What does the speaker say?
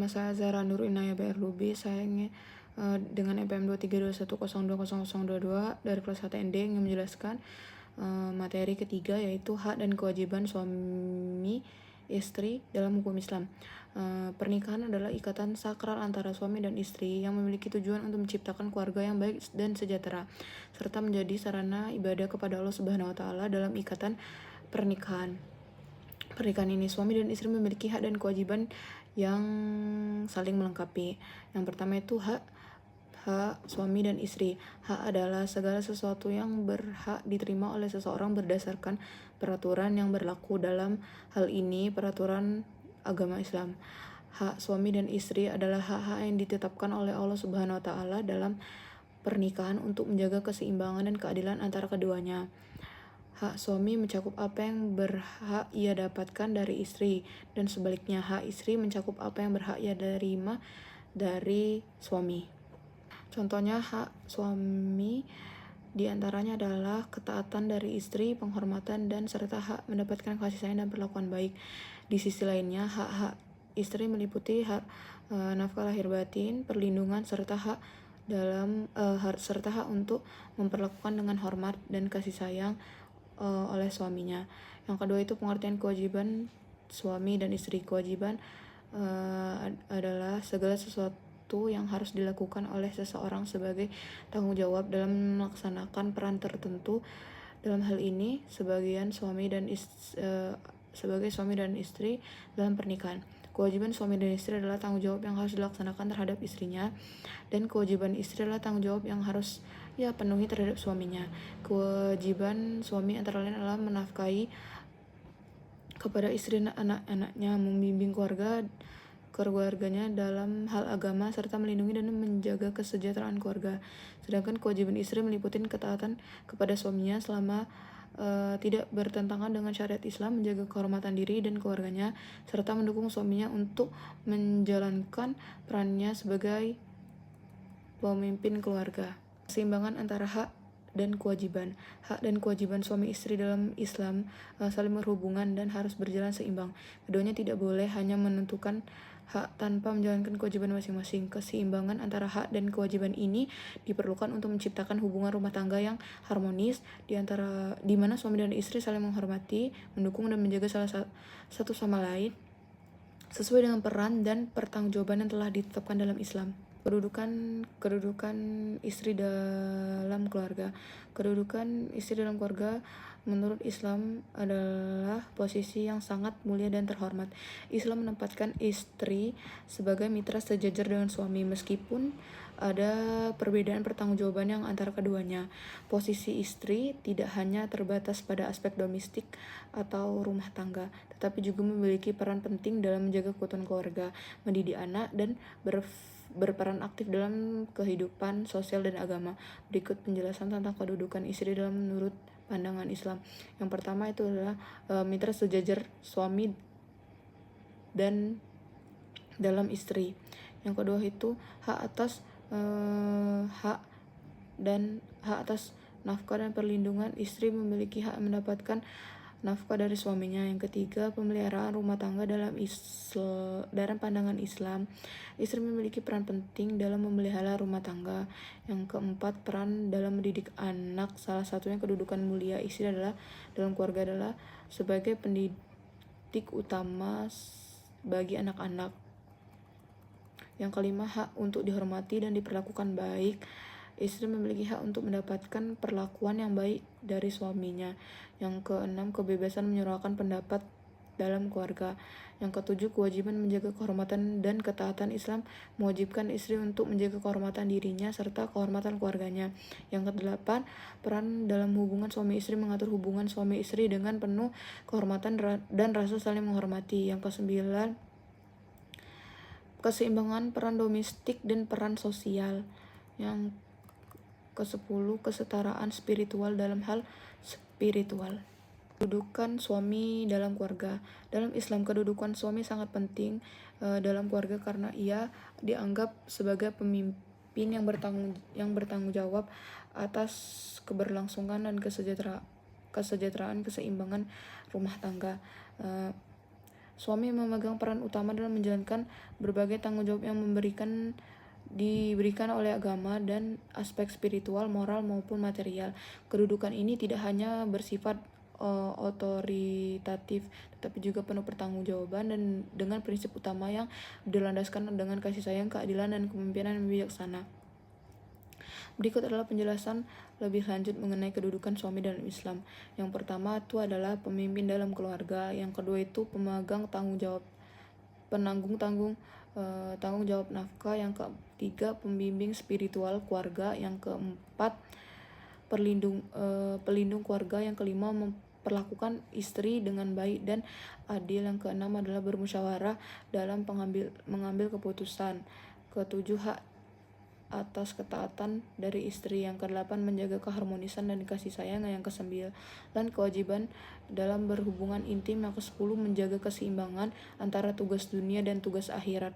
Nama saya Zahra Nur Inaya BR Lubi. Saya dengan EPM 2321020022 dari kelas 1 ND yang menjelaskan materi ketiga, yaitu hak dan kewajiban suami istri dalam hukum Islam. Pernikahan adalah ikatan sakral antara suami dan istri yang memiliki tujuan untuk menciptakan keluarga yang baik dan sejahtera, serta menjadi sarana ibadah kepada Allah Subhanahu wa Ta'ala. Dalam ikatan pernikahan ini, suami dan istri memiliki hak dan kewajiban yang saling melengkapi. Yang pertama itu hak suami dan istri. Hak adalah segala sesuatu yang berhak diterima oleh seseorang berdasarkan peraturan yang berlaku. Dalam hal ini peraturan agama Islam. Hak suami dan istri adalah hak-hak yang ditetapkan oleh Allah Subhanahu wa Ta'ala dalam pernikahan untuk menjaga keseimbangan dan keadilan antara keduanya. Hak suami mencakup apa yang berhak ia dapatkan dari istri, dan sebaliknya hak istri mencakup apa yang berhak ia terima dari suami. Contohnya hak suami diantaranya adalah ketaatan dari istri, penghormatan, dan serta hak mendapatkan kasih sayang dan perlakuan baik. Di sisi lainnya, hak-hak istri meliputi hak nafkah lahir batin, perlindungan, serta hak untuk memperlakukan dengan hormat dan kasih sayang oleh suaminya. Yang kedua itu pengertian kewajiban suami dan istri. Kewajiban adalah segala sesuatu yang harus dilakukan oleh seseorang sebagai tanggung jawab dalam melaksanakan peran tertentu. Dalam hal ini sebagai suami dan istri dalam pernikahan. Kewajiban suami dan istri adalah tanggung jawab yang harus dilaksanakan terhadap istrinya, dan kewajiban istri adalah tanggung jawab yang harus penuhi terhadap suaminya. Kewajiban suami antara lain adalah menafkahi kepada istri dan anak-anaknya, membimbing keluarganya dalam hal agama, serta melindungi dan menjaga kesejahteraan keluarga. Sedangkan kewajiban istri meliputi ketaatan kepada suaminya selama tidak bertentangan dengan syariat Islam, menjaga kehormatan diri dan keluarganya, serta mendukung suaminya untuk menjalankan perannya sebagai pemimpin keluarga. Keseimbangan antara hak dan kewajiban. Hak dan kewajiban suami istri dalam Islam saling berhubungan dan harus berjalan seimbang. Keduanya tidak boleh hanya menentukan hak tanpa menjalankan kewajiban masing-masing. Keseimbangan antara hak dan kewajiban ini diperlukan untuk menciptakan hubungan rumah tangga yang harmonis di mana suami dan istri saling menghormati, mendukung, dan menjaga salah satu sama lain sesuai dengan peran dan pertanggungjawaban yang telah ditetapkan dalam Islam. Kedudukan istri dalam keluarga. Kedudukan istri dalam keluarga menurut Islam adalah posisi yang sangat mulia dan terhormat. Islam menempatkan istri sebagai mitra sejajar dengan suami, meskipun ada perbedaan pertanggungjawaban yang antara keduanya. Posisi istri tidak hanya terbatas pada aspek domestik atau rumah tangga, tetapi juga memiliki peran penting dalam menjaga keutuhan keluarga, mendidik anak, dan berperan aktif dalam kehidupan sosial dan agama. Berikut penjelasan tentang kedudukan istri dalam menurut pandangan Islam. Yang pertama itu adalah mitra sejajar suami dan dalam istri. Yang kedua itu hak atas nafkah dan perlindungan. Istri memiliki hak mendapatkan nafkah dari suaminya. Yang ketiga, pemeliharaan rumah tangga dalam pandangan Islam. Istri memiliki peran penting dalam memelihara rumah tangga. Yang keempat, peran dalam mendidik anak. Salah satunya kedudukan mulia istri dalam keluarga adalah sebagai pendidik utama bagi anak-anak. Yang kelima, hak untuk dihormati dan diperlakukan baik. Istri memiliki hak untuk mendapatkan perlakuan yang baik dari suaminya. Yang keenam, kebebasan menyuarakan pendapat dalam keluarga. Yang ketujuh, kewajiban menjaga kehormatan dan ketaatan. Islam mewajibkan istri untuk menjaga kehormatan dirinya serta kehormatan keluarganya. Yang kedelapan, peran dalam hubungan suami istri mengatur hubungan suami istri dengan penuh kehormatan dan rasa saling menghormati. Yang kesembilan, keseimbangan peran domestik dan peran sosial. Yang ke-10, kesetaraan spiritual dalam hal spiritual. Kedudukan suami dalam keluarga. Dalam Islam, kedudukan suami sangat penting dalam keluarga karena ia dianggap sebagai pemimpin yang bertanggung jawab atas keberlangsungan dan keseimbangan rumah tangga. Suami memegang peran utama dalam menjalankan berbagai tanggung jawab yang diberikan oleh agama dan aspek spiritual, moral maupun material. Kedudukan ini tidak hanya bersifat otoritatif, tetapi juga penuh pertanggungjawaban dan dengan prinsip utama yang dilandaskan dengan kasih sayang, keadilan, dan kepemimpinan yang bijaksana. Berikut adalah penjelasan lebih lanjut mengenai kedudukan suami dalam Islam. Yang pertama itu adalah pemimpin dalam keluarga. Yang kedua itu pemegang tanggung jawab, tanggung jawab nafkah. Yang ketiga pembimbing spiritual keluarga. Yang keempat pelindung keluarga. Yang kelima memperlakukan istri dengan baik dan adil. Yang keenam adalah bermusyawarah dalam mengambil keputusan. Ketujuh, hak atas ketaatan dari istri. Yang kedelapan menjaga keharmonisan dan kasih sayang. Yang kesembilan kewajiban dalam berhubungan intim. Yang kesepuluh menjaga keseimbangan antara tugas dunia dan tugas akhirat.